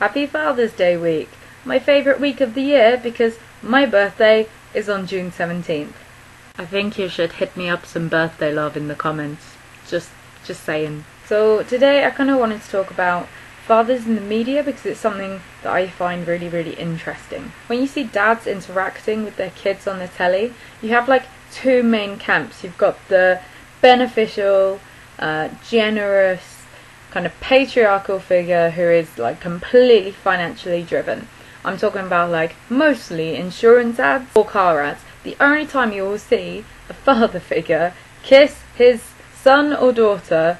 Happy Father's Day week. My favourite week of the year because my birthday is on June 17th. I think you should hit me up some birthday love in the comments. Just saying. So today I kind of wanted to talk about fathers in the media because it's something that I find really, really interesting. When you see dads interacting with their kids on the telly, you have like two main camps. You've got the beneficial, generous, kind of patriarchal figure who is like completely financially driven. I'm talking about like mostly insurance ads or car ads. The only time you will see a father figure kiss his son or daughter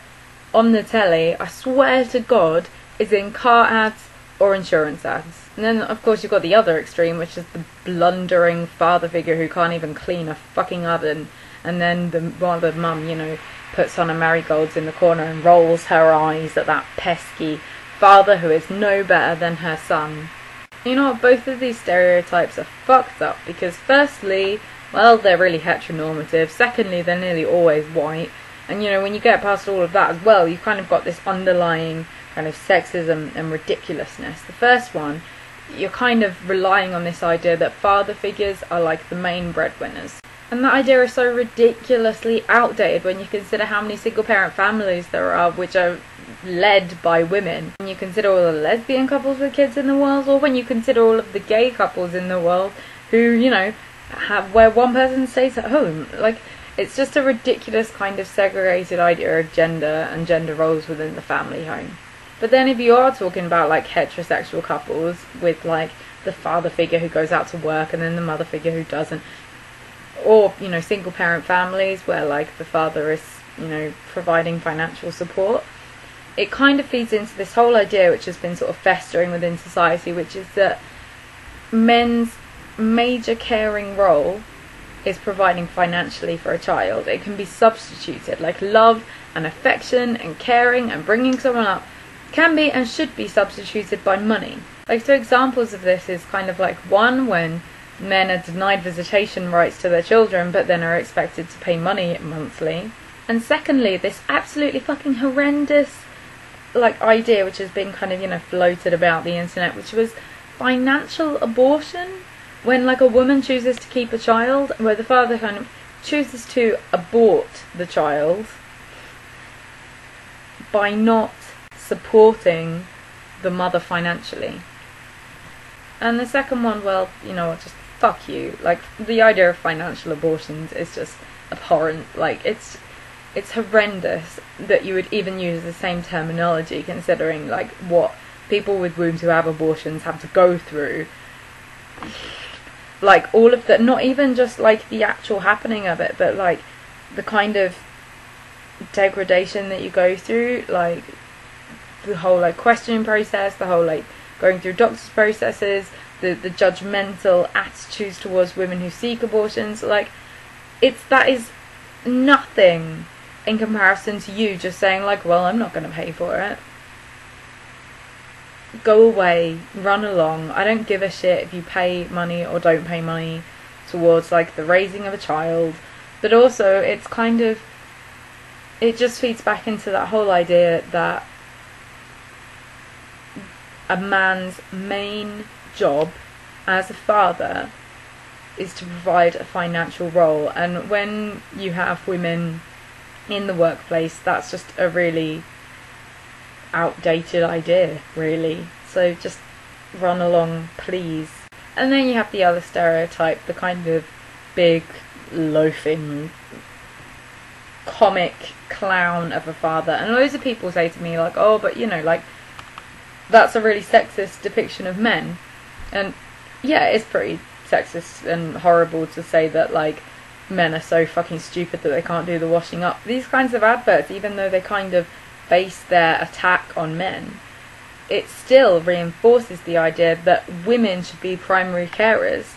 on the telly, I swear to God, is in car ads or insurance ads. And then of course you've got the other extreme, which is the blundering father figure who can't even clean a fucking oven, and then the mum, you know, puts on a marigolds in the corner and rolls her eyes at that pesky father who is no better than her son. You know what, both of these stereotypes are fucked up because firstly, well, they're really heteronormative. Secondly, they're nearly always white. And you know, when you get past all of that as well, you've kind of got this underlying kind of sexism and ridiculousness. The first one, you're kind of relying on this idea that father figures are like the main breadwinners. And that idea is so ridiculously outdated when you consider how many single parent families there are which are led by women. When you consider all the lesbian couples with kids in the world, or when you consider all of the gay couples in the world who, you know, have where one person stays at home. Like, it's just a ridiculous kind of segregated idea of gender and gender roles within the family home. But then if you are talking about like heterosexual couples with like the father figure who goes out to work and then the mother figure who doesn't, or, you know, single parent families where like the father is, you know, providing financial support, it kind of feeds into this whole idea which has been sort of festering within society, which is that men's major caring role is providing financially for a child. It can be substituted, like love and affection and caring and bringing someone up can be and should be substituted by money. Like, so examples of this is kind of like one, when men are denied visitation rights to their children but then are expected to pay money monthly. And secondly, this absolutely fucking horrendous like idea which has been kind of, you know, floated about the internet, which was financial abortion, when like a woman chooses to keep a child, where the father kind of chooses to abort the child by not supporting the mother financially. And the second one, well, you know what, just fuck you. Like, the idea of financial abortions is just abhorrent. Like, it's horrendous that you would even use the same terminology, considering like what people with wombs who have abortions have to go through. Like, all of that, not even just like the actual happening of it, but like the kind of degradation that you go through, like the whole like questioning process, the whole like going through doctor's processes, the judgmental attitudes towards women who seek abortions. Like, that is nothing in comparison to you just saying like, well, I'm not going to pay for it. Go away, run along. I don't give a shit if you pay money or don't pay money towards like the raising of a child. But also, it's kind of, it just feeds back into that whole idea that a man's main job as a father is to provide a financial role. And when you have women in the workplace, that's just a really outdated idea, really. So just run along, please. And then you have the other stereotype, the kind of big loafing comic clown of a father. And loads of people say to me like, oh, but you know, like, that's a really sexist depiction of men. And yeah, it's pretty sexist and horrible to say that like men are so fucking stupid that they can't do the washing up. These kinds of adverts, even though they kind of base their attack on men, it still reinforces the idea that women should be primary carers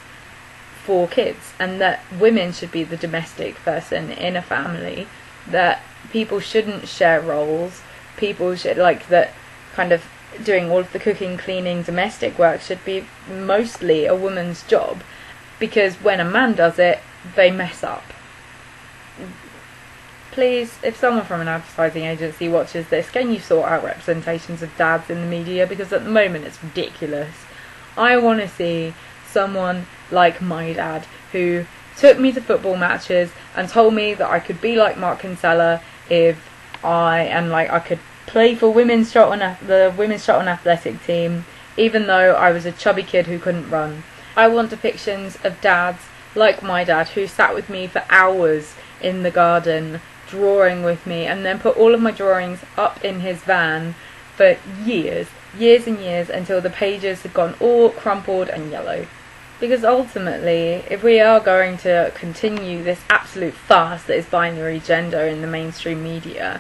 for kids, and that women should be the domestic person in a family, that people shouldn't share roles, people should, like, that kind of doing all of the cooking, cleaning, domestic work should be mostly a woman's job, because when a man does it, they mess up. please, if someone from an advertising agency watches this, can you sort out representations of dads in the media? Because at the moment it's ridiculous. I want to see someone like my dad, who took me to football matches and told me that I could be like Mark Kinsella if I could play for the women's shot on athletic team, even though I was a chubby kid who couldn't run. I want depictions of dads like my dad, who sat with me for hours in the garden drawing with me, and then put all of my drawings up in his van for years and years, until the pages had gone all crumpled and yellow. Because ultimately, if we are going to continue this absolute farce that is binary gender in the mainstream media,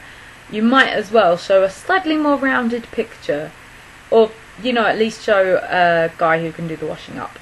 you might as well show a slightly more rounded picture, or, at least show a guy who can do the washing up.